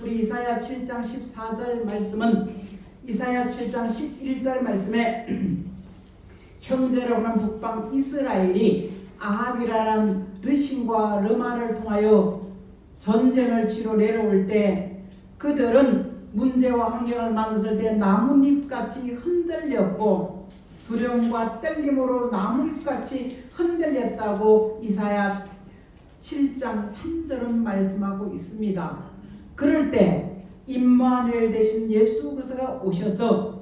우리 이사야 7장 14절 말씀은 이사야 7장 11절 말씀에 형제라고 하는 북방 이스라엘이 아합이라는 르신과 르마를 통하여 전쟁을 치러 내려올 때 그들은 문제와 환경을 만났을 때 나뭇잎같이 흔들렸고 두려움과 떨림으로 나뭇잎같이 흔들렸다고 이사야 7장 3절은 말씀하고 있습니다. 그럴 때 임마누엘 되신 예수 그리스도가 오셔서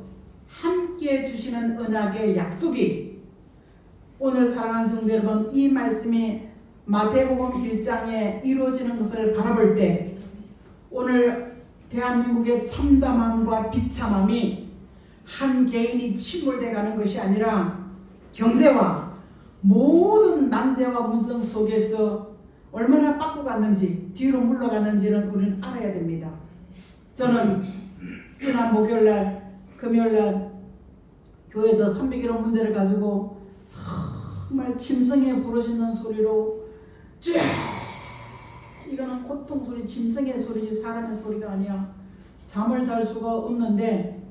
함께 주시는 언약의 약속이 오늘 사랑하는 성도 여러분, 이 말씀이 마태복음 1장에 이루어지는 것을 바라볼 때 오늘 대한민국의 참담함과 비참함이 한 개인이 침몰돼 가는 것이 아니라 경제와 모든 난제와 문성 속에서 얼마나 빠꾸 갔는지 뒤로 물러갔는지는 우리는 알아야 됩니다. 저는 지난 목요일날 금요일날 교회에서 300일호 문제를 가지고 정말 짐승에 부러지는 소리로 쫙 이거는 고통 소리, 짐승의 소리지 사람의 소리가 아니야. 잠을 잘 수가 없는데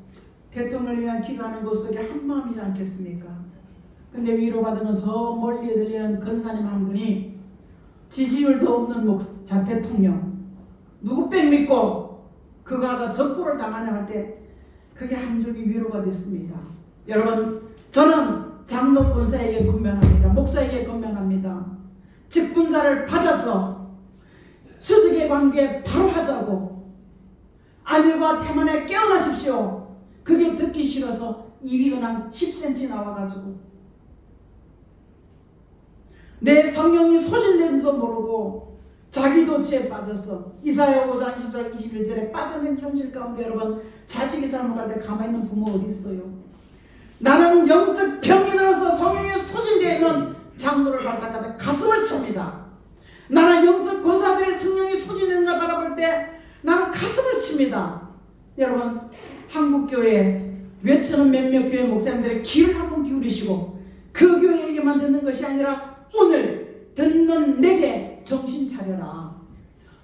대통령을 위한 기도하는 것 속에 한마음이지 않겠습니까? 근데 위로받으면 저 멀리 들리는 권사님 한 분이 지지율도 없는 대통령 누구 백 믿고 그거 하다 적고를 당하냐 할 때 그게 한 줄기 위로가 됐습니다. 여러분, 저는 장로 권사에게 권면합니다. 목사에게 권면합니다. 직분자를 받아서 수직의 관계 바로 하자고. 안일과 태만에 깨어나십시오. 그게 듣기 싫어서 입이 그냥 10cm 나와가지고 내 성령이 소진된지도 모르고 자기 도취에 빠져서 이사야 5장 20절 21절에 빠져있는 현실 가운데 여러분, 자식이 잘못할 때 가만히 있는 부모 어디 있어요? 나는 영적 병이 들어서 성령이 소진되어 있는 장로를 발탁하다 가슴을 칩니다. 나는 영적 권사들의 성령이 소진되는 걸 바라볼 때 나는 가슴을 칩니다. 여러분, 한국교회 외치는 몇몇 교회 목사님들의 귀를 한번 기울이시고 그 교회에게만 듣는 것이 아니라 오늘 듣는 내게 정신 차려라.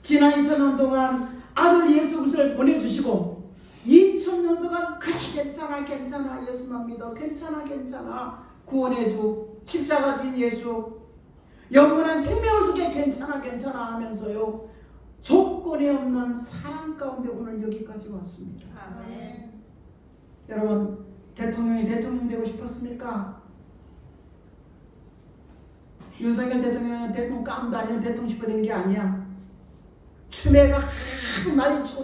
지난 2000년 동안 아들 예수 그리스도를 보내주시고 2000년 동안 그래 괜찮아 예수만 믿어 괜찮아 구원의 주 십자가 주인 예수 영원한 생명을 주게 괜찮아 하면서요 조건이 없는 사랑 가운데 오늘 여기까지 왔습니다. 아멘. 여러분, 대통령이 대통령 되고 싶었습니까? 윤석열 대통령은 대통령 깜도 아니면 대통령 싶어진 게 아니야. 추미애가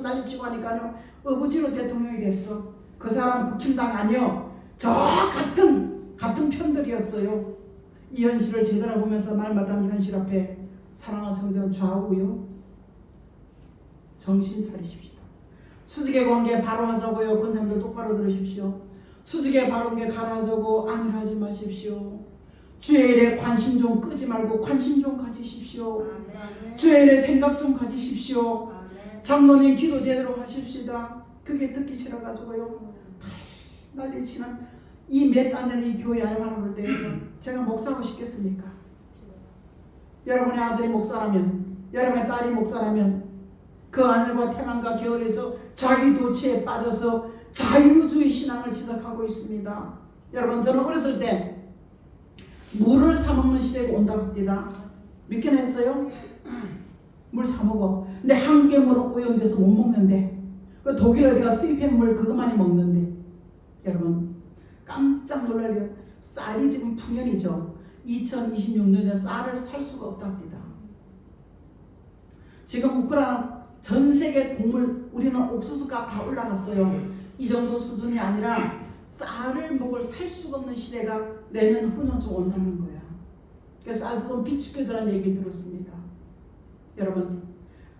난리치고 하니까요 어부지로 대통령이 됐어. 그 사람 국힘당 아니요 저 같은 편들이었어요. 이 현실을 제대로 보면서 말마땅한 현실 앞에 사랑하는 성도는 좌우요 정신 차리십시다. 수직의 관계 바로 하자고요. 권사님들 똑바로 들으십시오. 수직의 바로 관계 가라자고 안일하지 마십시오. 주의 일에 관심 좀 끄지 말고 관심 좀 가지십시오. 아멘. 주의 일에 생각 좀 가지십시오. 아멘. 장로님 기도 제대로 하십시다. 그게 듣기 싫어가지고요 난리치는 이 몇 안 되는 이 교회 안에 바라볼 때 제가 목사하고 싶겠습니까? 여러분의 아들이 목사라면, 여러분의 딸이 목사라면 그 하늘과 태만과 겨울에서 자기 도취에 빠져서 자유주의 신앙을 지적하고 있습니다. 여러분, 저는 어렸을 때 물을 사먹는 시대가 온다고 합니다. 믿긴 했어요? 물 사먹어. 근데 한국의 물은 오염돼서 못 먹는데 그 독일 어디가 수입한 물 그것만이 먹는데 여러분 깜짝 놀랄 일 쌀이 지금 풍년이죠. 2026년에 쌀을 살 수가 없답니다. 지금 우크라이나 전 세계 곡물 우리는 옥수수가 다 올라갔어요. 이 정도 수준이 아니라 쌀을 먹을 살 수가 없는 시대가 내년 후년쯤 온다는 거야. 그래서 쌀도 좀 비축해주라는 얘기 들었습니다. 여러분,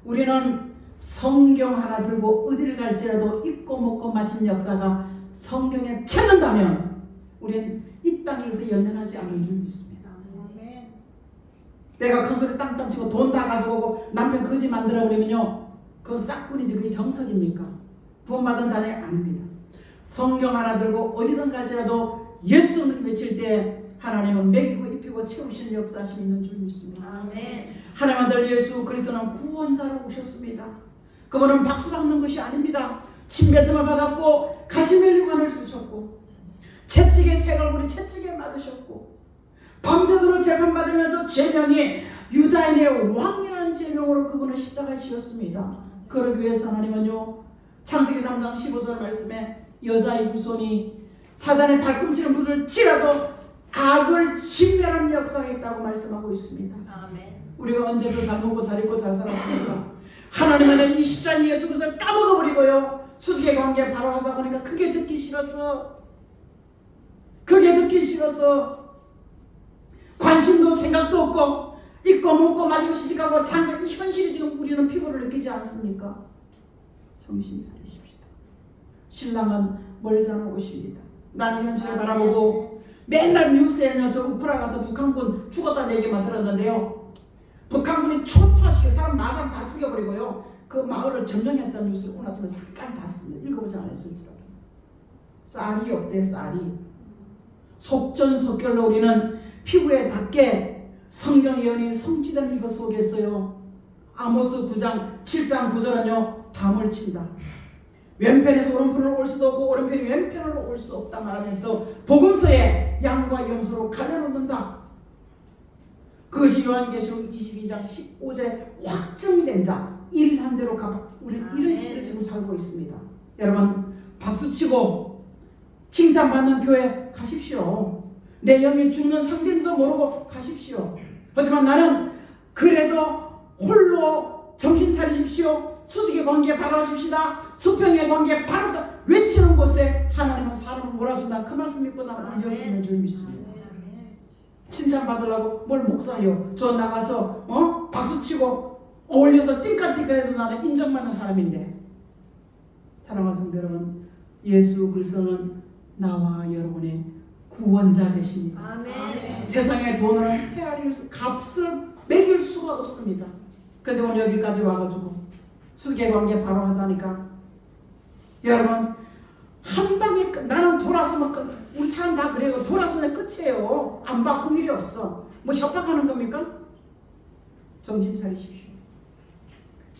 우리는 성경 하나 들고 어디를 갈지라도 입고 먹고 마신 역사가 성경에 찾는다면 우리는 이 땅에서 연연하지 않는 줄 믿습니다. 아멘. 내가 큰 소리 땅땅 치고 돈 다 가지고 남편 거지 만들어 버리면요 그건 싹뿐이지 그게 정석입니까? 구원받은 자는 아닙니다. 성경 하나 들고 어디든 갈지라도 예수를 외칠 때 하나님은 먹이고 입히고 채우시는 역사하심이 있는 줄 믿습니다. 아멘. 하나님 아들 예수 그리스도는 구원자로 오셨습니다. 그분은 박수 받는 것이 아닙니다. 침뱉음을 받았고 가시멜리관을 쓰셨고 채찍에 새 얼굴이 채찍에 맞으셨고 밤새도록 재판받으면서 제명이 유다인의 왕이라는 제명으로 그분은 십자가에 지었습니다. 그러기 위해서 하나님은요, 창세기 3장 15절 말씀에 여자의 후손이 사단의 발꿈치를 물을 찌라도 악을 진멸하는 역사가 있다고 말씀하고 있습니다. 아멘. 우리가 언제도 잘 먹고 잘 입고 잘 살았습니까? 하나님은 이 십자가의 예수 그리스도를 까먹어버리고요, 수직의 관계 바로 하자고 하니까 그게 듣기 싫었어. 그게 듣기 싫었어. 관심도 생각도 없고 입고 먹고 마시고 시집가고 잠깐 이 현실이 지금 우리는 피부를 느끼지 않습니까? 정신 차리십시다. 신랑은 멀잖아 오십니다. 나는 현실을 바라보고 맨날 뉴스에는 저 우크라이나 가서 북한군 죽었다는 얘기만 들었는데요, 북한군이 초토화시켜 사람 마상 다 죽여버리고요, 그 마을을 점령했다는 뉴스를 오늘 아침에 잠깐 봤습니다. 읽어보지 않았을지라도. 쌀이 없대. 쌀이. 속전속결로 우리는 피부에 닿게 성경 예언이 성취된 이것 속에서요, 아모스 9장 7장 9절은요 담을 친다. 왼편에서 오른편으로 올 수도 없고 오른편이 왼편으로 올 수 없다 말하면서 복음서에 양과 염소로 갈려놓는다. 그것이 요한계시록 22장 15절에 확정된다. 일한 대로 가봐. 우리는 이런 시대를 지금 살고 있습니다. 여러분, 박수치고 칭찬받는 교회 가십시오. 내 영이 죽는 상태인지도 모르고 가십시오. 하지만 나는 그래도 홀로 정신 차리십시오. 수직의 관계 바로 하십시다. 수평의 관계 바로 외치는 곳에 하나님은 사람을 몰아준다. 그 말씀 믿고 나는 열리는 줄 믿습니다. 칭찬받으려고 뭘 목사해요. 저 나가서 박수치고 어울려서 띵까띵까해도 나는 인정받는 사람인데, 사랑하는 성도 여러분, 예수 그리스도는 나와 여러분의 구원자 되십니다. 아멘. 세상의 돈으로 헤아릴 값을 매길 수가 없습니다. 근데 오늘 여기까지 와가지고 수계관계 바로 하자니까, 여러분 한 방에 나는 돌아서면 우리 사람 다 그래요. 돌아서면 끝이에요. 안 바꿀 일이 없어. 뭐 협박하는 겁니까? 정신 차리십시오.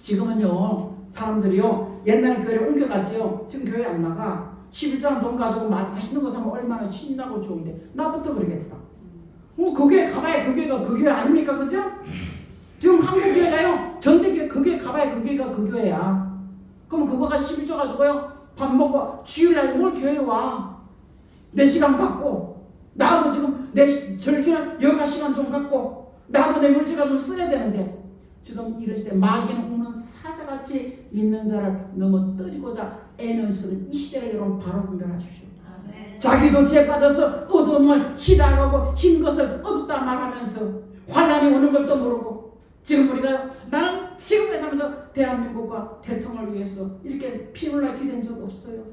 지금은요, 사람들이요, 옛날에 교회를 옮겨갔지요. 지금 교회 안 나가. 11장 돈 가지고 맛있는 거 사면 얼마나 신나고 좋은데, 나부터 그러겠다. 그 교회 가봐야 그 교회가 그 교회 아닙니까? 그죠? 지금 한국 교회가요, 전 세계 그 교회 가봐야 그 교회가 그 교회야. 그럼 그거가 11조 가지고요, 밥 먹고 주일날 뭘 교회 와. 내 시간 갖고, 나도 지금 내 절기는 여가 시간 좀 갖고, 나도 내 물질가 좀 써야 되는데, 지금 이런 시대 마귀는 우는 사자같이 믿는 자를 넘어뜨리고자 애는 쓰는 이 시대를 여러분 바로 분별하십시오. 아멘. 자기도 죄받아서 어둠을 희다하고 흰 것을 어둡다 말하면서 환난이 오는 것도 모르고, 지금 우리가 나는 지금에 살면서 대한민국과 대통령을 위해서 이렇게 피눈물 기댄 적 없어요.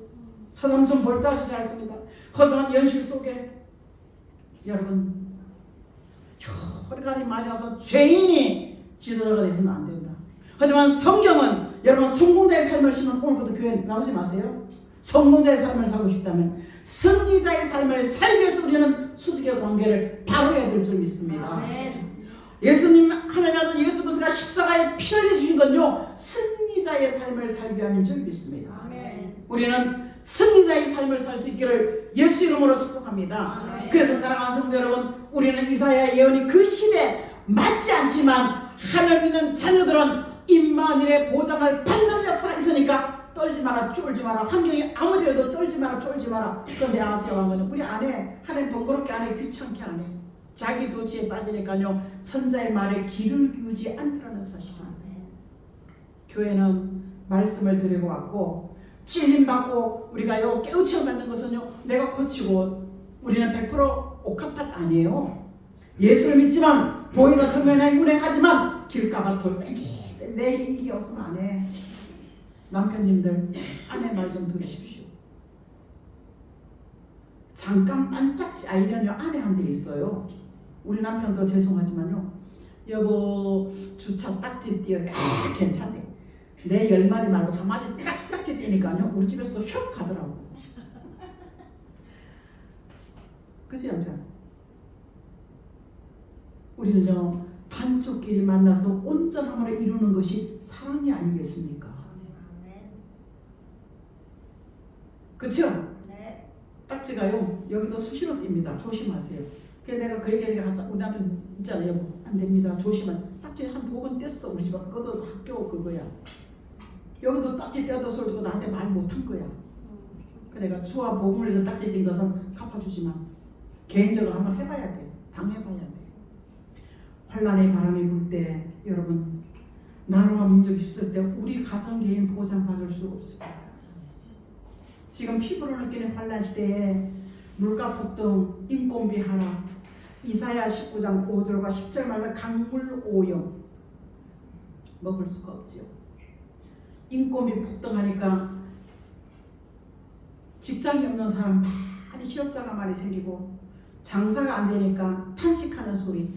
사람 좀 몰두하시지 않습니다. 허다한 현실 속에 여러분 여러 가지 많이 와서 죄인이 지도자가 되시면 안 된다. 하지만 성경은 여러분 성공자의 삶을 심은, 오늘부터 교회 나오지 마세요. 성공자의 삶을 살고 싶다면 승리자의 삶을 살기 위해서 우리는 수직의 관계를 바로 해야 될 줄 믿습니다. 아멘. 예수님 하나님 아들 예수 그리스도가 십자가에 피 흘려 주신 건요, 승리자의 삶을 살기 위함인 줄 믿습니다. 아멘. 우리는 승리자의 삶을 살 수 있기를 예수 이름으로 축복합니다. 아멘. 그래서 사랑하는 성도 여러분, 우리는 이사야 예언이 그 시대에 맞지 않지만 하나님 믿는 자녀들은 임마누엘의 보장을 받는 역사가 있으니까 떨지 마라, 쫄지 마라. 환경이 아무리 해도 떨지 마라, 쫄지 마라. 그런데 아시아 왕은 우리 안 해. 하나님 번거롭게 안 해, 귀찮게 안 해. 자기 도취에 빠지니까요, 선자의 말에 귀를 기우지 않더라는 사실. 교회는 말씀을 드리고 왔고 찔림받고 우리가요 깨우쳐 받는 것은요, 내가 고치고 우리는 100% 옥합밭 아니에요. 예수를 믿지만 보이사 성면에 운행하지만 길가가 돌빼지 내 이익이 없으면 안 해. 남편님들 아내 말 좀 들으십시오. 잠깐 반짝지 아이련요 아내한테 있어요. 우리 남편도 죄송하지만요, 여보 주차 딱지 띄어. 괜찮대. 내 10마리 말고 한 마리 딱딱지 띄니까요 우리 집에서도 슉 가더라고. 그치 남편? 우리는요 반쪽끼리 만나서 온전함을 이루는 것이 사랑이 아니겠습니까? 그쵸? 네. 딱지가요 여기도 수시로 띕니다. 조심하세요. 그래서 내가 그 얘기하니까 우리 남편 있잖아요. 안 됩니다. 조심한. 딱지 한 2번 뗐어. 우리 집안 그것도 학교 그거야. 여기도 딱지 떼어도 소리 듣고 나한테 말 못한 거야. 그 내가 주와 복음을 위해서 딱지 띈 것은 갚아주지만 개인적으로 한번 해봐야 돼. 당해봐야 돼. 환란의 바람이 불 때 여러분 나라와 민족이 있을 때 우리 가정 개인 보장받을 수 없습니다. 지금 피부로 느끼는 환란 시대에 물가 폭등, 인건비 하락, 이사야 19장 5절과 10절 말씀 강물 오염 먹을 수가 없지요. 인건비 폭등하니까 직장이 없는 사람 많이 실업자가 많이 생기고 장사가 안 되니까 탄식하는 소리.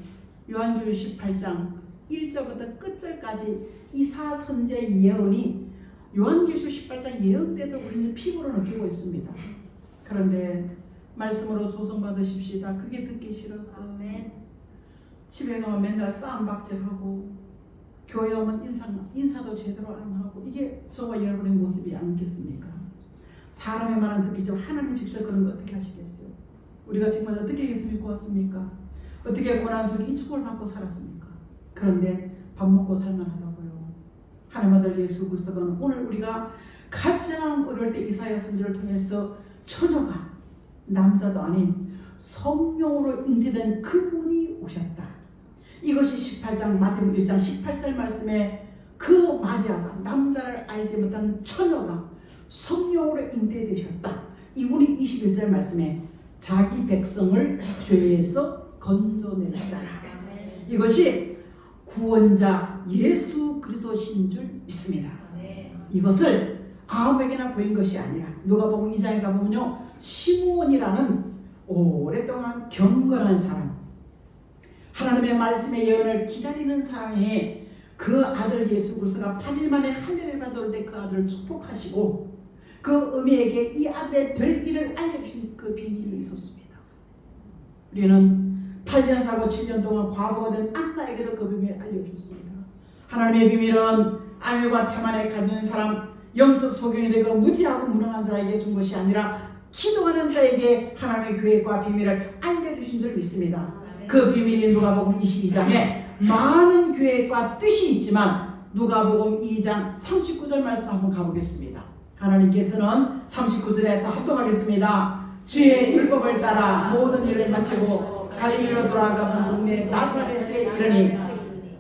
요한계시록 18장 1절부터 끝절까지 이사 선지의 예언이 요한계시록 18장 예언 때도 우리는 피부로 느끼고 있습니다. 그런데 말씀으로 조성받으십시다. 그게 듣기 싫었어. 아멘. 집에 가면 맨날 싸움박질하고 교회 오면 인사도 제대로 안 하고 이게 저와 여러분의 모습이 아니겠습니까? 사람의 말은 듣기지만 하나님 직접 그런 거 어떻게 하시겠어요? 우리가 정말 어떻게 예수 믿고 왔습니까? 어떻게 고난 속에 이 축복을 받고 살았습니까? 그런데 밥 먹고 살만하다고요. 하나님 아들 예수 그리스도는 오늘 우리가 가장 어려울 때 이사야 선지를 통해서 처녀가 남자도 아닌 성령으로 잉태된 그분이 오셨다. 이것이 18장 마태복음 1장 18절 말씀에 그 마리아가 남자를 알지 못한 처녀가 성령으로 잉태되셨다. 이분이 21절 말씀에 자기 백성을 죄에서 건져낼 자라. 이것이 구원자 예수 그리스도신 줄 믿습니다. 이것을 아무에게나 보인 것이 아니라 누가복음 2장에 가보면요 시므온이라는 오랫동안 경건한 사람, 하나님의 말씀의 예언을 기다리는 사람의 그 아들 예수 그리스도가 8일 만에 할례를 받을 때 그 아들을 축복하시고 그 어미에게 이 아들의 될 일을 알려주신 그 비밀이 있었습니다. 우리는 8년 살고 7년 동안 과부가 된 안나에게도 그 비밀을 알려줬습니다. 하나님의 비밀은 안일과 태만에 가진 사람, 영적 소경이 되고 무지하고 무능한 자에게 준 것이 아니라 기도하는 자에게 하나님의 계획과 비밀을 알려주신 줄 믿습니다. 그 비밀이 누가복음 22장에 많은 계획과 뜻이 있지만 누가복음 2장 39절 말씀 한번 가보겠습니다. 하나님께서는 39절에 합독하겠습니다. 주의 율법을 따라 모든 일을 마치고 갈릴리로 돌아가는 동네 나사렛에 이르니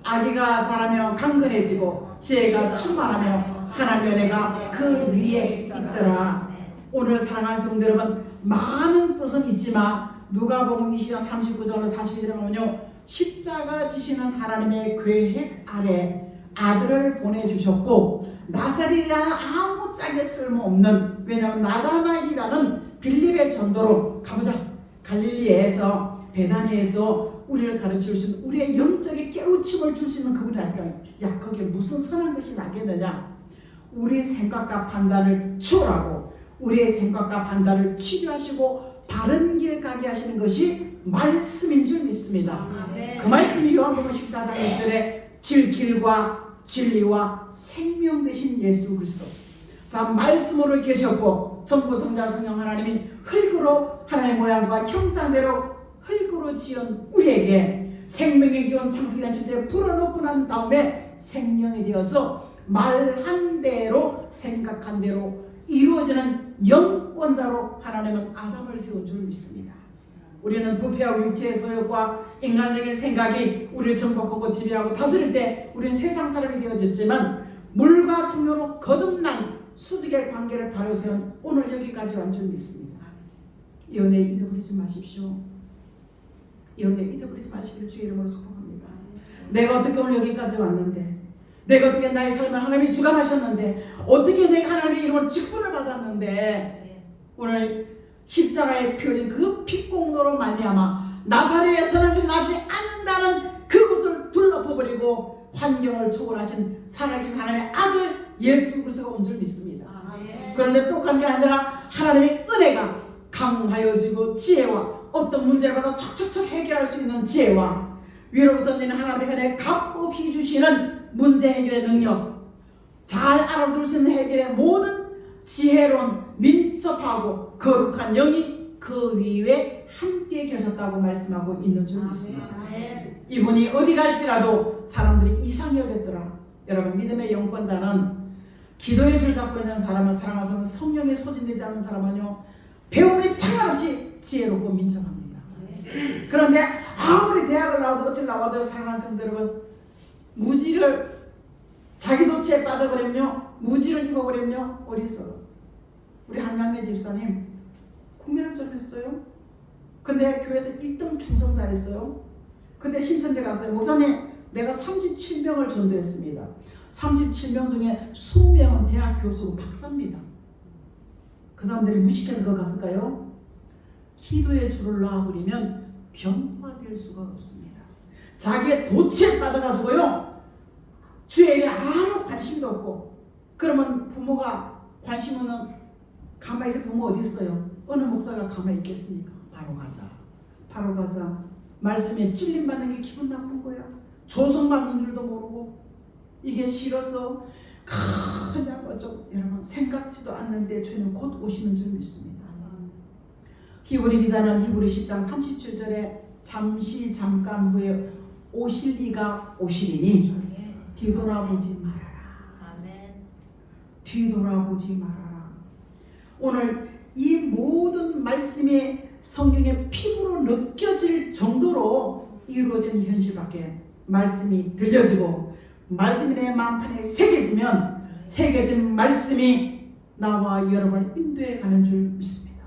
아기가 자라며 강건해지고 지혜가 충만하며 하나님의 은혜가 그 위에 있더라. 오늘 사랑하는 성도 여러분, 많은 뜻은 있지만 누가복음 20장 39절로 42절에 보면요 십자가 지시는 하나님의 계획 아래 아들을 보내주셨고 나사렛이라는 아무 짝에 쓸모없는, 왜냐하면 나다나엘이라는 빌립의 전도로 가보자 갈릴리에서 베다니에서 우리를 가르칠 수 있는 우리의 영적인 깨우침을 줄 수 있는 그분이 아니라 야 거기에 무슨 선한 것이 나겠느냐. 우리 생각과 판단을 추월하고 우리의 생각과 판단을 치료하시고 바른 길 가게 하시는 것이 말씀인 줄 믿습니다. 그 말씀이 요한복음 14장 1절에 길과 진리와 생명 되신 예수 그리스도. 자, 말씀으로 계셨고 성부 성자 성령 하나님이 흙으로 하나님의 모양과 형상대로 흙으로 지은 우리에게 생명의 기원 창세기란 진리에 불어넣고 난 다음에 생명이 되어서 말한 대로 생각한 대로 이루어지는 영권자로 하나님은 아담을 세운 줄 믿습니다. 우리는 부패하고 육체의 소욕과 인간적인 생각이 우리를 정복하고 지배하고 다스릴 때 우리는 세상 사람이 되어졌지만 물과 성령으로 거듭난 수직의 관계를 바로 세운 오늘 여기까지 온 줄 믿습니다. 이 은혜 잊어버리지 마십시오. 이 은혜 잊어버리지 마시기를 주의 이름으로 축복합니다. 내가 어떻게 오늘 여기까지 왔는데, 내가 어떻게 나의 삶을 하나님이 주관하셨는데, 어떻게 내가 하나님의 이름으로 직분을 받았는데 오늘 십자가의 피 흘린 그 피공로로 말미암아 나사렛에 선한 것이 나지 않는다는 그것을 둘러버리고 환경을 초월하신 살아계신 하나님의 아들 예수 그리스도가 온 줄 믿습니다. 그런데 똑같은 게 아니라 하나님의 은혜가 강하여지고 지혜와 어떤 문제를 받아 척척척 해결할 수 있는 지혜와 위로부터 내는 하나님의 은혜 값없이 주시는 문제 해결의 능력, 잘 알아들을 수 있는 해결의 모든 지혜로운 민첩하고 거룩한 영이 그 위에 함께 계셨다고 말씀하고 있는 줄 믿습니다. 이분이 어디 갈지라도 사람들이 이상히 여겼더라. 여러분, 믿음의 영권자는 기도의 줄 잡고 있는 사람을 사랑하서는 성령에 소진되지 않는 사람은요, 배움이 상관없이 지혜롭고 민첩합니다. 그런데 아무리 대학을 나와도 어찌 나와도 사랑하는 성도 여러분, 무지를 자기 도취에 빠져버리면요, 무지를 입어버리면요, 어디 있어요? 우리 한양대 집사님 국민학점 했어요. 근데 교회에서 1등 충성자였어요. 근데 신천지 갔어요. 목사님, 내가 37명을 전도했습니다. 37명 중에 20명은 대학 교수고 박사입니다. 그 사람들이 무식해서 그거 갔을까요? 기도의 줄을 놔버리면 변화될 수가 없습니다. 자기의 도취에 빠져가지고요, 주의 일에 아무 관심도 없고, 그러면 부모가 관심 없는 가만히 있을 부모 어디 있어요? 어느 목사가 가만히 있겠습니까? 바로 가자, 바로 가자. 말씀에 찔림받는 게 기분 나쁜 거야. 조성받는 줄도 모르고, 이게 싫어서 그냥 어쩌고, 여러분 생각지도 않는데 주님 곧 오시는 줄 믿습니다. 히브리 기자는 히브리 10장 37절에 잠시 잠깐 후에 오실 이가 오시리니 뒤돌아보지 말아라. 뒤돌아보지 말아라. 오늘 이 모든 말씀이 성경의 피부로 느껴질 정도로 이루어진 현실밖에 말씀이 들려지고 말씀이 내 마음판에 새겨지면 새겨진 말씀이 나와 여러분을 인도해 가는 줄 믿습니다.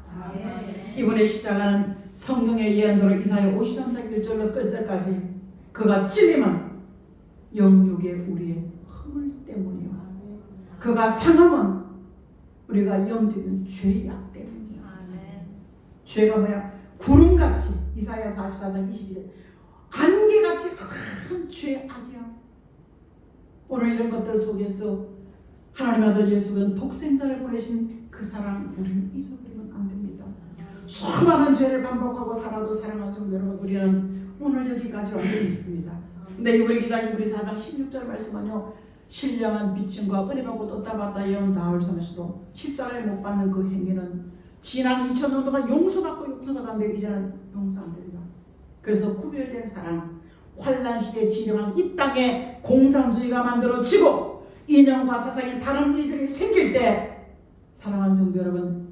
이번에 십자가는 성경의 예언대로 이사야 53장 1절로 끝절까지 그가 찔림은 영육의 우리의 허물 때문이요, 그가 상함은 우리가 영지는 죄악 때문이요. 죄가 뭐야? 구름같이, 이사야 44장 22절, 안개같이 큰 죄악이야. 오늘 이런 것들 속에서 하나님 아들 예수는 독생자를 보내신 그 사랑 우리는 잊어버리면 안 됩니다. 수많은 죄를 반복하고 살아도 사랑하시는 여러분, 우리는 오늘 여기까지 완전히 있습니다. 근데 히브리 기자 히브리 4장 16절 말씀은요, 신령한 비침과 은혜 받고 떴다 받다 영 나을 섬에서도 십자가에 못 받는 그 행위는 지난 2000년 동안 용서받고 용서받았는데 이제는 용서 안 됩니다. 그래서 구별된 사랑, 환란 시대에 진정한 이 땅에 공산주의가 만들어지고 이념과 사상의 다른 일들이 생길 때, 사랑하는 성도 여러분,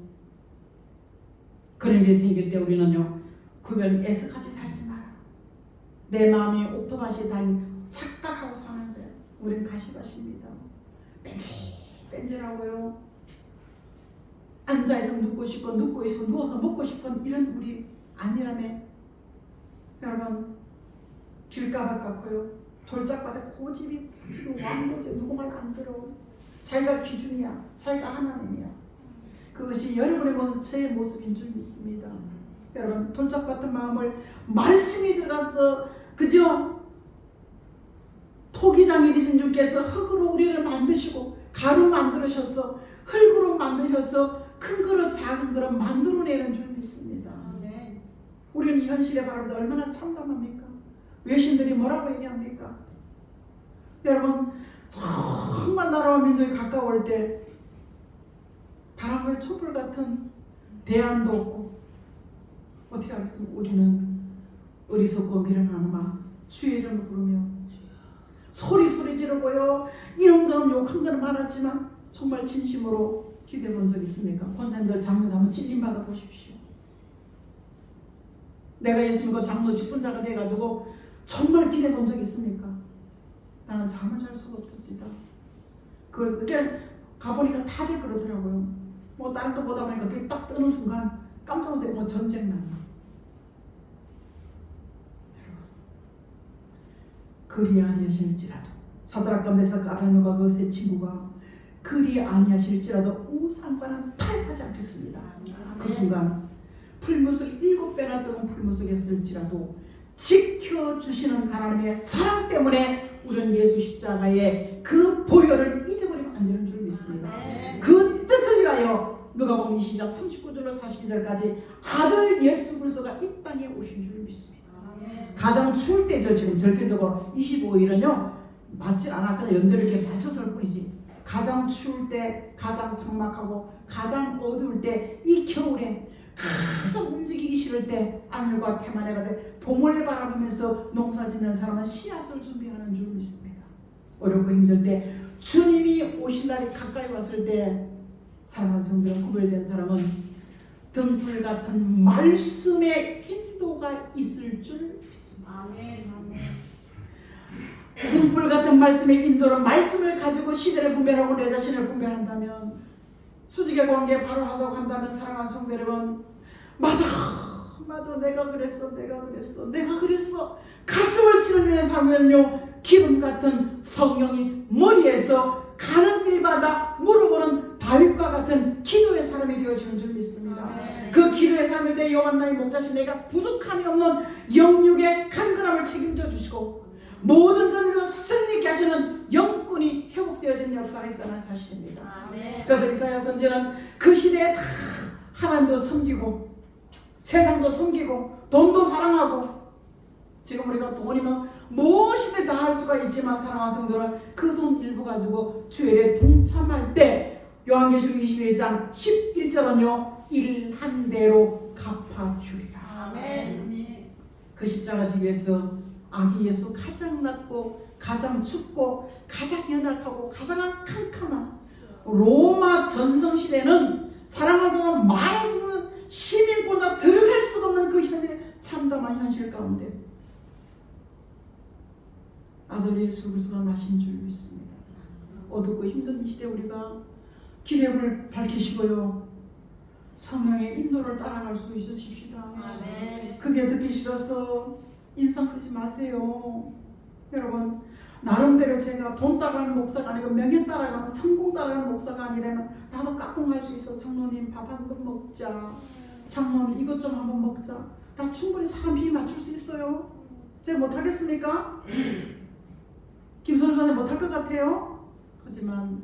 그런 일이 생길 때 우리는요, 구별 애석하지 살지 마라. 내 마음이 옥토밭이 다인 착각하고 사는데 우린 가시밭입니다. 뺀질뺀질하고요, 앉아있어 눕고 싶고 눕고 있어 누워서 먹고 싶은 이런 우리 아니라며. 여러분, 길가밭 같고요, 돌짝밭에 고집이 지금 왕고집, 누구 말 안 들어. 자기가 기준이야, 자기가 하나님이야. 그것이 여러분의 모습, 저의 모습인 줄 믿습니다. 여러분, 돌짝 같은 마음을 말씀이 들어가서, 그죠? 토기장이 되신 주께서 흙으로 우리를 만드시고 가루 만들으셔서 흙으로 만드셔서 큰 그릇 작은 그릇 만들어내는 줄 믿습니다. 우리는 이 현실에 바라볼 때 얼마나 참담합니까? 외신들이 뭐라고 얘기합니까? 여러분, 정말 나라와 민족이 가까울 때 바람의 촛불 같은 대안도 없고 어떻게 하겠습니까? 우리는 어리석고 미련한 마음 주의 이름을 부르며 소리 지르고요, 이런저런 욕한 건 많았지만 정말 진심으로 기도해 본 적 있습니까? 권사님들 장로들 한번 찔림 받아 보십시오. 내가 예수 믿고 장로 직분자가 돼가지고 정말 기대해 본 적 있습니까? 나는 잠을 잘 수가 없습니다. 그때 가보니까 다들 그러더라고요. 뭐 다른 거 보다 보니까 그게 딱 뜨는 순간 깜짝 놀래. 뭐 전쟁 났나? 그리 아니하실지라도, 사드락과 메삭과 아벤노가 그 세 친구가 그리 아니하실지라도 우상과는 타협하지 않겠습니다. 그 순간 풀무술 7배나 뜨거운 풀무술에 있을지라도 지켜주시는 하나님의 사랑 때문에 우리는 예수 십자가의 그 보혈을 잊어버리면 안 되는 줄 믿습니다. 그 뜻을 위하여 누가복음 20장 39절로 42절까지 아들 예수 그리스도가 이 땅에 오신 줄 믿습니다. 가장 추울 때죠. 지금 절대적으로 25일은요 맞질 않았거든요. 연대를 이렇게 맞춰서 할 뿐이지 가장 추울 때, 가장 삭막하고 가장 어두울 때, 이 겨울에 가장 움직이기 싫을 때 하늘과 태만의 바다에 봄을 바라보면서 농사짓는 사람은 씨앗을 준비하는 줄 믿습니다. 어렵고 힘들 때 주님이 오신 날이 가까이 왔을 때 사랑하는 성도는 구별된 사람은 등불 같은 말씀의 인도가 있을 줄 믿습니다. 아멘. 등불 같은 말씀의 인도로 말씀을 가지고 시대를 분별하고 내 자신을 분별한다면, 수직의 관계 바로 하자고 한다면 사랑하는 성도 여러분, 맞아 내가 그랬어 가슴을 치르는 삶은요 기름 같은 성령이 머리에서 가는 일마다 물어보는 다윗과 같은 기도의 사람이 되어주는 줄 믿습니다. 아멘. 그 기도의 삶을 때 여호와 나의 목자신 내가 부족함이 없는 영육의 간절함을 책임져 주시고 모든 전에서 승리케 하시는 영권이 회복되어진 역사가 있다는 사실입니다. 아멘. 그래서 이사야 선지는 그 시대에 다 하나님도 섬기고 세상도 섬기고 돈도 사랑하고, 지금 우리가 돈이면 무엇이든 다 할 수가 있지만 사랑하는 성도는 그 돈 일부 가지고 주일에 동참할 때 요한계시록 21장 11절은요 일한 대로 갚아주리라. 아멘. 그 십자가 지기에서 아기 예수 가장 낮고 가장 춥고 가장 연약하고 가장 캄캄한 로마 전성시대는 사랑하는 사람 말할 수 없는 시민보다 들어갈 수가 없는 그 현실에 참담한 현실 가운데 아들 예수 그리스도가 나신 줄 믿습니다. 어둡고 힘든 이 시대 우리가 기대를 밝히시고요 성령의 인도를 따라갈 수 있으십시다. 아멘. 그게 듣기 싫어서 인상 쓰지 마세요. 여러분, 나름대로 제가 돈 따라가는 목사가 아니고 명예 따라가는 성공 따라가는 목사가 아니라면 나도 까꿍할 수 있어. 장로님 밥 한 번 먹자, 장로님 이것 좀 한번 먹자. 나 충분히 사람 비위 맞출 수 있어요. 제가 못하겠습니까? 김선수는 못할 것 같아요. 하지만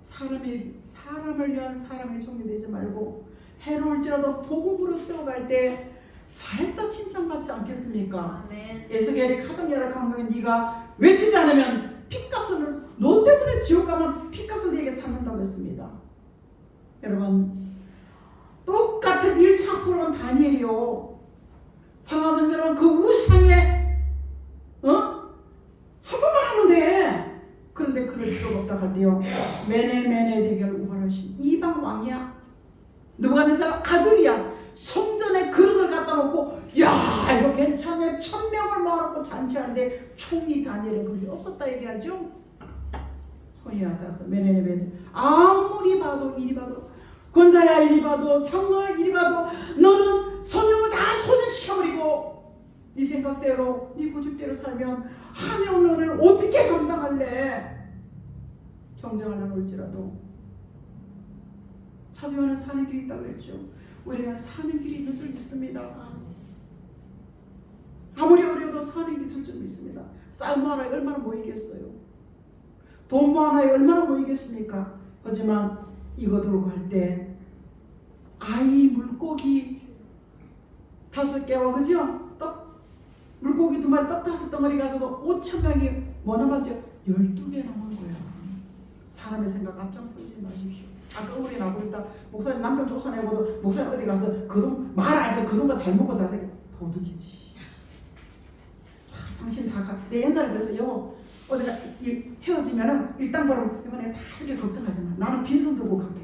사람을 위한 사람의 종이 되지 말고 해로울지라도 복음으로 세워갈 때 잘했다 칭찬받지 않겠습니까? 아멘. 에스겔이 가장 열악한 거에 네가 외치지 않으면 핏값을, 너 때문에 지옥 가면 핏값을 네게 찾는다고 했습니다. 여러분, 똑같은 1차 포로는 다니엘이요. 상하선 여러분, 그 우상에 한 번만 하면 돼. 그런데 그럴 필요가 없다 할 때요 메네 대결 우발하신 이방 왕이야. 느부갓네살 아들이야. 성전에 그릇을 갖다 놓고 야 이거 괜찮네 1000명을 모아놓고 잔치하는데 총리 다니엘은 그릇이 없었다 얘기하죠. 손이 나타나서 메네 아무리 봐도 이리 봐도 권사야 이리 봐도 장로야 이리 봐도 너는 성령을 다 소진시켜버리고 네 생각대로 네 고집대로 살면 한해 오는 은혜를 어떻게 감당할래? 경쟁하려고 할지라도 사도 요한은 사는 길이 있다고 그랬죠. 우리가 사는 길이 있는 줄 믿습니다. 아무리 어려도 사는 길이 있을 줄 믿습니다. 쌀 하나에 얼마나 모이겠어요? 돈 하나에 얼마나 모이겠습니까? 하지만 이거 들고 갈 때 아이 물고기 5개와 그죠? 물고기 2마리 떡 5덩어리 가지고 5,000명이 뭐 남았죠? 12개 남은 거야. 사람의 생각 앞장서지 마십시오. 아까 우리 나고 있다. 목사님 남편 쫓아내고도 목사님 어디 가서 그런 말 아니죠. 그런 거 잘 먹고 자세히 도둑이지. 당신 다 가. 내 옛날에 그래서 여보 어디가 헤어지면은 일단 바로 이번에 다 저게 걱정하지 마. 나는 빈손 들고 갈게.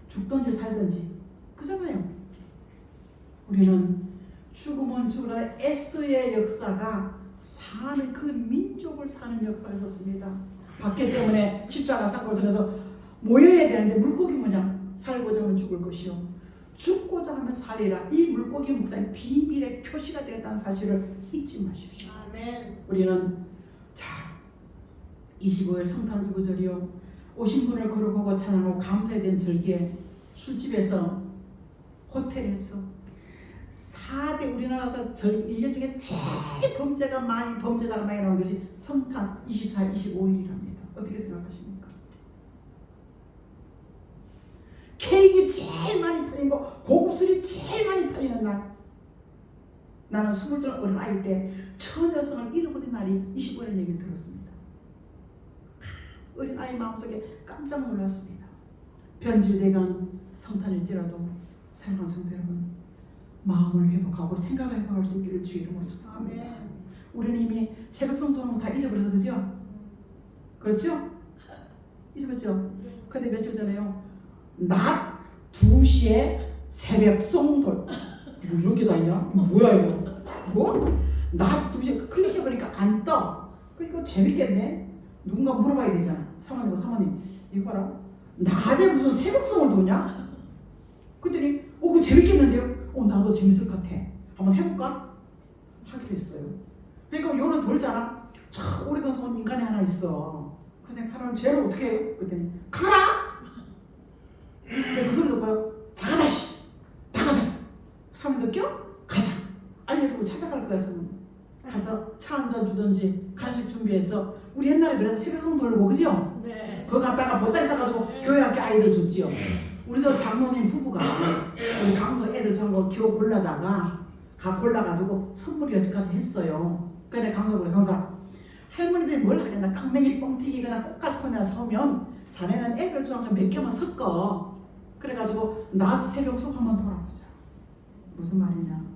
죽든지 살든지. 그잖아요. 우리는 죽으면 죽으라 에스더의 역사가 사는 그 민족을 사는 역사가 있었습니다. 박해 때문에 십자가 사건을 통해서 모여야 되는데 물고기 모양 살고자 하면 죽을 것이요 죽고자 하면 살리라. 이 물고기 목사님 비밀의 표시가 되었다는 사실을 잊지 마십시오. 아멘. 우리는 자 25일 성탄 2구절이요 오신 분을 걸어보고 찬양하고 감사해야 되는 절기에 술집에서 호텔에서 4대 우리나라에서 절 1년 중에 제일 범죄자가 많이 나온 것이 성탄 24, 25일이랍니다. 어떻게 생각하십니까? 케이크 제일 많이 팔린 거, 고급 술이 제일 많이 팔리는 날. 나는 22 어린 아이 때 처녀성을 잃어버린 날이 25일 얘기를 들었습니다. 어린아이 마음속에 깜짝 놀랐습니다. 변질돼간 성탄일지라도 사랑하는 성도 여러분, 마음을 회복하고 생각을 회복할 수 있기를 주의 이름으로 축복합니다. 우리는 이미 새벽 성도하는 거 다 잊어버려서 그죠? 그렇죠? 잊어버렸죠? 근데 며칠 전에요, 낮 2시에 새벽 성도 이런 게 다 있냐? 뭐야 이거? 뭐? 낮 2시에 클릭해보니까 안 떠. 그러니까 재밌겠네. 누군가 물어봐야 되잖아. 사모님 이거 봐라, 낮에 무슨 새벽송을 도냐? 그랬더니 그거 재밌겠는데요? 나도 재밌을 것 같아. 한번 해볼까? 하기로 했어요. 그러니까 요런 돌잖아. 참 오래된 손 인간이 하나 있어. 그래서 하나는 쟤를 어떻게 해요? 그랬더니 가라! 그 소리 듣고요, 다 가자씨! 다 가자! 사모님 느껴? 가자! 알려주고 찾아갈 거야. 사모님 가서 차 한잔 주든지 간식 준비해서, 우리 옛날에 그래서 새벽송 돌고 그죠? 네. 그거 갖다가 보따리 싸가지고 교회 학교 아이들 줬지요. 우리 저 장모님 부부가 우리 강서 애들 전부 기호 골라다가 가 골라가지고 선물 여지까지 했어요. 그래 강서 그래, 강서 할머니들이 뭘 하겠나, 깡맹이 뻥튀기거나 꽃갈콘이나 사오면 자네는 애들 좋아하는 몇 개만 섞어. 그래가지고 낮 새벽송 한번 돌아보자. 무슨 말이냐,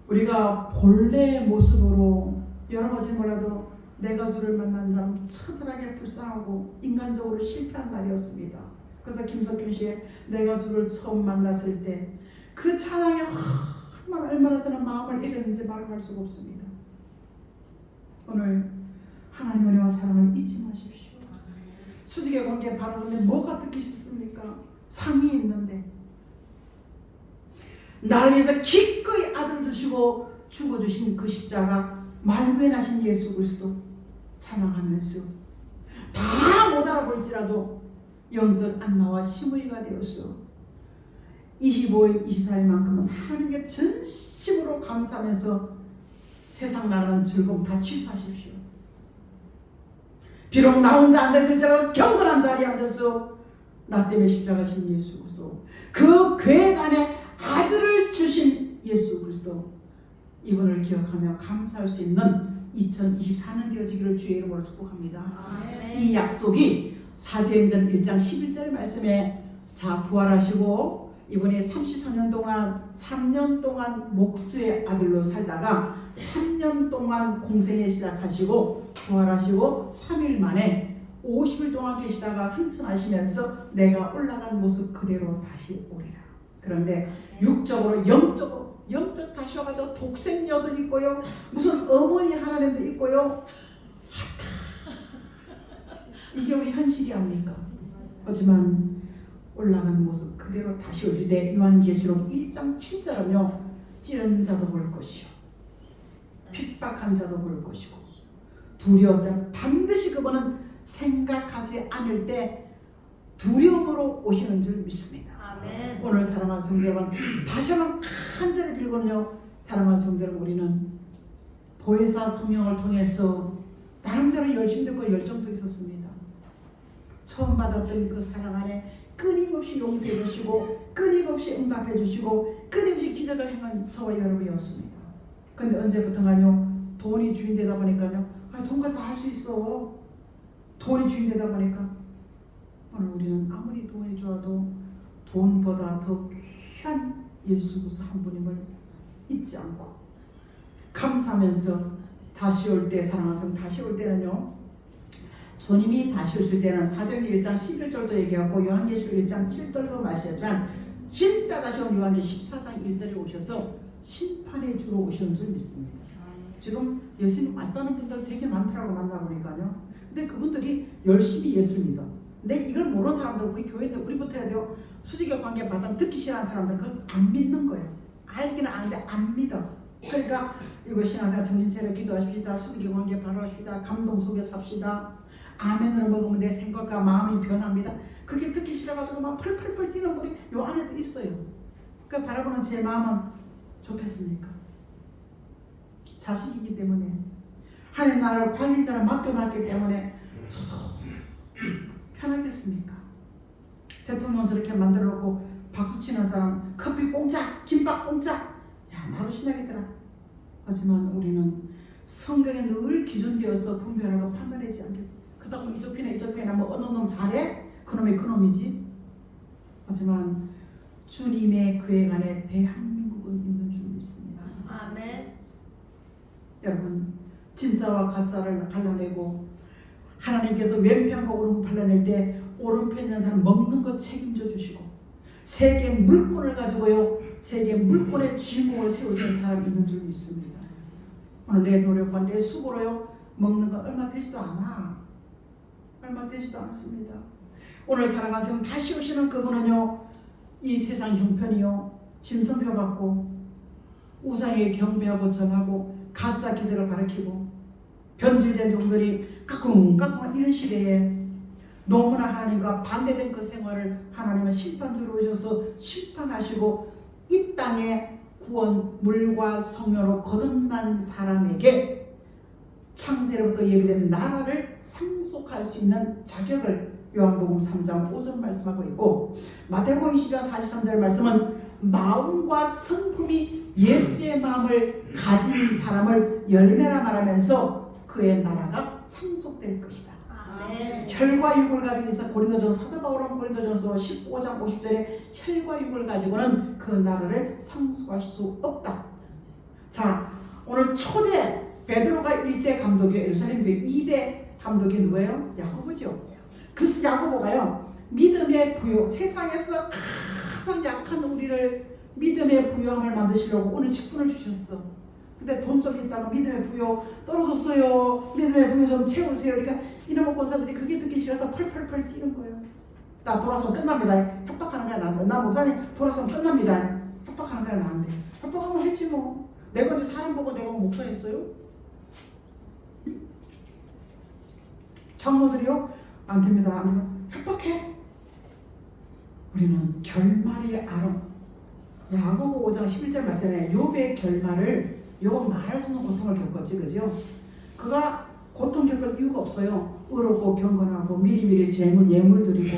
우리가 본래의 모습으로 여러 가지 몰라도 내가 주를 만난 사람 처절하게 불쌍하고 인간적으로 실패한 날이었습니다. 그래서 김석균 씨의 내가 주를 처음 만났을 때 그 찬양에 얼마나 저는 마음을 잃었는지 말할 수가 없습니다. 오늘 하나님 은혜와 사랑을 잊지 마십시오. 수직의 관계 바라보는데 뭐가 듣기 싫습니까? 상이 있는데 나를 위해서 기꺼이 아들 주시고 죽어주신 그 십자가, 말구해나신 예수 그리스도 찬양하면서 다 못 알아볼지라도 영적 안나와 시무이가 되었어 25일 24일만큼은 하나님께 전심으로 감사하면서 세상 나라는 즐거움 다 취소하십시오. 비록 나 혼자 앉아있을지라도 경건한 자리에 앉아서 나 때문에 십자가신 예수 그리스도, 그 계획 안에 아들을 주신 예수 그리스도, 이분을 기억하며 감사할 수 있는 2024년 되어지기를 주의 이름으로 축복합니다. 이 약속이 사도행전 1장 11절 말씀에 자 부활하시고 이분이 34년 동안 3년 동안 목수의 아들로 살다가 3년 동안 공생에 시작하시고 부활하시고 3일 만에 50일 동안 계시다가 승천하시면서 내가 올라간 모습 그대로 다시 오리라. 그런데 육적으로 영적 다시 와가지고 독생녀도 있고요, 무슨 어머니 하나님도 있고요. 이게 우리 현실이 아닙니까? 하지만 올라간 모습 그대로 다시 오리되 요한계시록 1장 7절은요, 찌른 자도 볼 것이요 핍박한 자도 볼 것이고 두려웠다. 반드시 그분은 생각하지 않을 때 두려움으로 오시는 줄 믿습니다. 아멘. 오늘 사랑하는 성도 여러분, 다시 한번 간절히 빌거든요. 사랑하는 성도 여러분, 우리는 보혜사 성령을 통해서 나름대로 열심도 있고 열정도 있었습니다. 처음 받았던 그 사랑 안에 끊임없이 용서해 주시고 끊임없이 응답해 주시고 끊임없이 기적을 행한 저와 여러분이었습니다. 근데 언제부턴가요, 돈이 주인 되다 보니까요, 돈과 다 할 수 있어. 돈이 주인 되다 보니까 오늘 우리는 아무리 돈이 좋아도 돈보다 더 귀한 예수 그리스도 한 분임을 잊지 않고 감사하면서 다시 올 때, 사랑하는 성, 다시 올 때는요, 주님이 다시 오실 때는 사도행전 1장 11절도 얘기하고 요한계시록 1장 7절도 말씀하지만 진짜 다시 온 요한계시록 14장 1절에 오셔서 심판의 주로 오시는 줄 믿습니다. 지금 예수님 만나는 분들 되게 많더라고, 만나보니까요. 근데 그분들이 열심히 예수 믿어. 근데 이걸 모르는 사람들, 우리 교회인들, 우리부터 해야 돼요. 수직의 관계 받으면 듣기 싫어하는 사람들 그걸 안 믿는 거예요. 알기는 아는데 안 믿어. 그러니까 이거 신앙생활 정신차려 기도하십시다. 수직의 관계 바라십시다. 감동 속에 삽시다. 아멘으로 먹으면 내 생각과 마음이 변합니다. 그게 듣기 싫어가지고 막 펄펄펄 뛰는 분이 요 안에도 있어요. 그러니까 바라보는 제 마음은 좋겠습니까? 자식이기 때문에, 하나님 나라를 관리자를 맡겨놨기 때문에 저도 편하겠습니까? 대통령 저렇게 만들어놓고 박수치는 사람, 커피 공짜, 김밥 공짜, 야 나도 신나겠더라. 하지만 우리는 성경에 늘 기준되어서 분별하고 판단하지 않겠습니까? 그다음 이쪽 편에 뭐 어느 놈 잘해? 그놈이 그놈이지. 하지만 주님의 계획 안에 대한민국은 있는 줄 믿습니다. 아멘. 여러분, 진짜와 가짜를 갈라내고 하나님께서 왼편과 오른편 발라낼 때 오른편 있는 사람 먹는 것 책임져 주시고 세계 물권을 가지고요, 세계 물권의 주인공을 세워주는 사람이 있는 줄 믿습니다. 오늘 내 노력과 내 수고로요 먹는 건 얼마 되지도 않아. 얼마 되지도 않습니다. 오늘 살아가시면 다시 오시는 그분은요, 이 세상 형편이요 짐승표 받고 우상에 경배하고 전하고 가짜 기적을 가르치고 변질된 종들이 까꿍까꿍 이런 시대에 너무나 하나님과 반대된 그 생활을 하나님은 심판주로 오셔서 심판하시고 이 땅에 구원 물과 성령으로 거듭난 사람에게 창세로부터 예비된 나라를 상속할 수 있는 자격을 요한복음 3장 5절 말씀하고 있고, 마태복음 22장 43절 말씀은 마음과 성품이 예수의 마음을 가진 사람을 열매라 말하면서 그의 나라가 상속될 것이다. 아멘. 혈과 육을 가지고 있어. 고린도전서 사도 바울은 고린도전서 15장 50절에 혈과 육을 가지고는 그 나라를 상속할 수 없다. 자, 오늘 초대 베드로가 1대 감독이 예루살렘 교회 2대 감독이 누구예요? 야고보죠. 그래서 야고보가요 믿음의 부요, 세상에서 가장 약한 우리를 믿음의 부요함을 만드시려고 오늘 직분을 주셨어. 근데 돈 좀 있다고 믿음의 부요 떨어졌어요. 믿음의 부요 좀 채우세요. 그러니까 이놈의 권사들이 그게 듣기 싫어서 펄펄펄 뛰는 거예요. 나 돌아서면 끝납니다. 협박하는 거야 나한테. 나 목사님 돌아서면 끝납니다. 협박하는 거야 나한테. 협박하면 했지 뭐. 내가 이제 사람 보고 내가 목사 했어요? 장로들이요? 안 됩니다. 안 됩니다. 협박해. 우리는 결말이 알아. 야고보 5장 11절 말씀에 욥의 결말을 욥은 말할 수 없는 고통을 겪었지, 그죠? 그가 고통 겪을 이유가 없어요. 의롭고 경건하고 미리미리 예물 드리고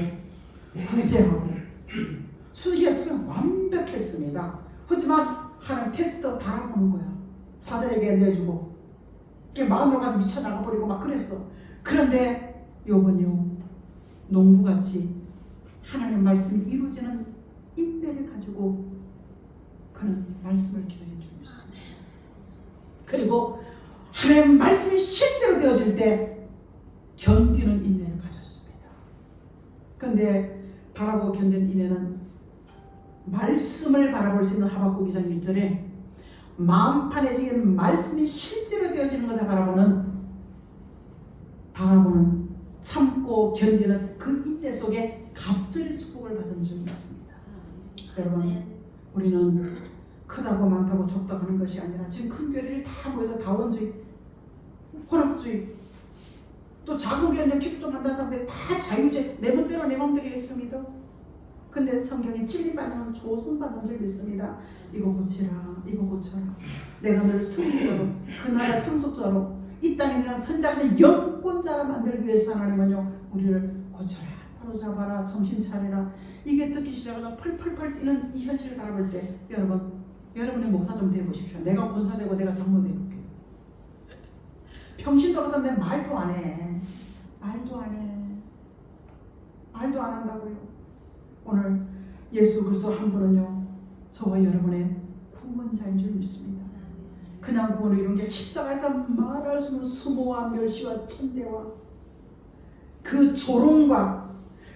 구제하고 수리했으면 완벽했습니다. 하지만 하나님 테스트 바라보는 거야. 사들에게 내주고 마음으로 가서 미쳐 나가버리고 막 그랬어. 그런데 욥은요 농부같이 하나님 말씀이 이루어지는 인내를 가지고 그는 말씀을 기다린 줄 믿습니다. 그리고 하나님 말씀이 실제로 되어질 때 견디는 인내를 가졌습니다. 그런데 바라보고 견디는 인내는 말씀을 바라볼 수 있는 하박국 2장 1절에 마음판에 지금 말씀이 실제로 되어지는 것을 바라보는 참고 견디는 그 인내 속에 갑절의 축복을 받은 줄 믿습니다. 여러분, 우리는 크다고 많다고 적다고 하는 것이 아니라 지금 큰 교회들이 다 모여서 다원주의, 혼합주의, 또 작은 교회인데 기도 좀 한다는 사람들이 다 자유주의, 내 맘대로 내 맘대로 예수 믿어. 근데 성경에 진리받는 조승받는 줄 믿습니다. 이거 고치라, 이거 고쳐라. 내가 너를 승리자로, 그 나라 상속자로, 이 땅에 있는 선자들의 영권자를 만들기 위해서 하나님은요 우리를 고쳐라, 바로잡아라, 정신 차리라. 이게 듣기 싫어서 펄펄펄 뛰는 이 현실을 바라볼 때 여러분의 목사 좀 되어보십시오. 내가 권사되고 내가 장로 되어볼게요. 평신도 그다음 내 말도 안 해. 말도 안 한다고요. 오늘 예수 그리스도 한 분은요 저와 여러분의 구원자인 줄 믿습니다. 그냥 구원을 이룬 게 십자가에서 말할 수 없는 수모와 멸시와 침대와 그 조롱과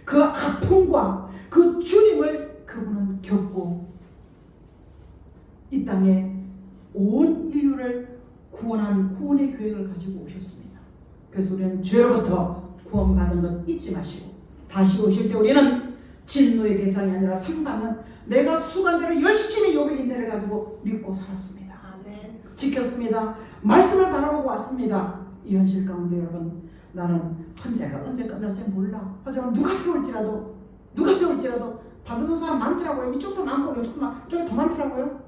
그 아픔과 그 주님을 그분은 겪고 이 땅에 온 인류를 구원한 구원의 계획을 가지고 오셨습니다. 그래서 우리는 죄로부터 구원받은 건 잊지 마시고 다시 오실 때 우리는 진노의 대상이 아니라 상받는 내가 수간대로 열심히 욥의 인내를 가지고 믿고 살았습니다. 아멘. 지켰습니다. 말씀을 바라보고 왔습니다. 이 현실 가운데 여러분, 나는 헌재가 언제 끝날지 몰라. 하지만 누가 세울지라도 받는 사람 많더라고요. 이쪽도 많고 이쪽도 많고 이쪽이 더 많더라고요.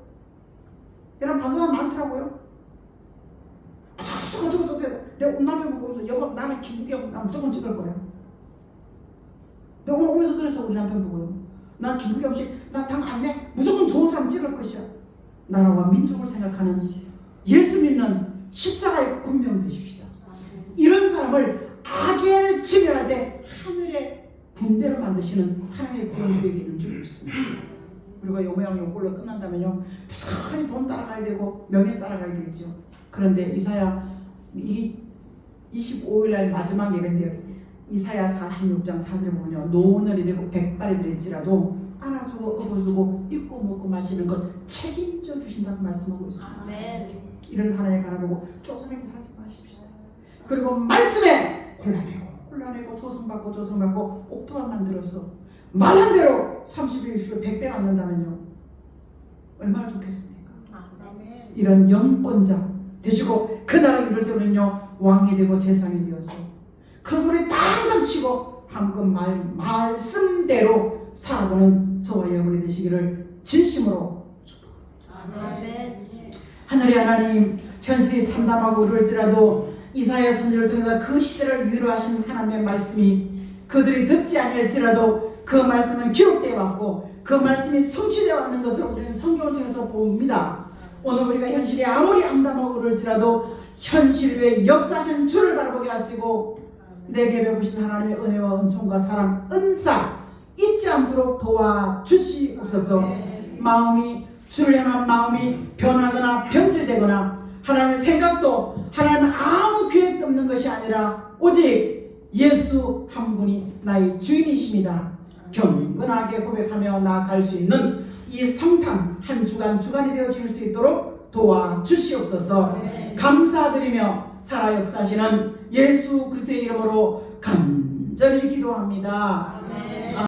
여러분 받는 사람 많더라고요. 저거 내 옷 남편 보고서 여보 나는 김부겸 나 무조건 찍을 거야. 내가 오늘 오면서 그래서 우리 남편 보고요. 난 김부겸 씨 나 당 안 내. 무조건 좋은 사람 찍을 것이야. 나라와 민족을 생각하는 예수 믿는 십자가의 군명 되십시다. 이런 사람을 악의 군대로 만드시는 하나님의 구원 계획이 있는 줄 믿습니다. 우리가 요 모양 요 꼴로 끝난다면요 부산히 돈 따라가야 되고 명예 따라가야 되겠죠. 그런데 이사야 25일날 마지막 예배인데요. 이사야 46장 4절에 보면요 노년이 되고 백발이 될지라도 안아주고 업어주고 입고 먹고 마시는 것 책임져 주신다고 말씀하고 있습니다. 아멘. 이런 하나님 바라보고 쪼잔하게 살지 마십시오. 그리고 말씀에 골라내고 조성받고 옥토만 만들어서 말한 대로 30배 60배 100배 받는다면요 얼마나 좋겠습니까? 아멘. 이런 영권자 되시고 그 나라 이룰 때는요 왕이 되고 재상이 되어서 큰 소리 땅땅 치고 한껏 말씀대로 살아보는 저와 여러분이 되시기를 진심으로 아멘. 하늘의 하나님 현실이 참담하고 이럴지라도 이사야 선지를 통해서 그 시대를 위로하신 하나님의 말씀이 그들이 듣지 아니할지라도 그 말씀은 기록되어 왔고 그 말씀이 성취되어 왔는 것을 우리는 성경을 통해서 봅니다. 오늘 우리가 현실이 아무리 암담하고 그럴지라도 현실 외에 역사하신 주를 바라보게 하시고 내게 베푸신 하나님의 은혜와 은총과 사랑 은사 잊지 않도록 도와주시옵소서. 마음이 주를 향한 마음이 변하거나 변질되거나 하나님의 생각도 하나님의 아무 계획도 없는 것이 아니라 오직 예수 한 분이 나의 주인이십니다. 경건하게 고백하며 나아갈 수 있는 이 성탄 한 주간이 되어 질 수 있도록 도와주시옵소서. 감사드리며 살아 역사하시는 예수 그리스도의 이름으로 간절히 기도합니다.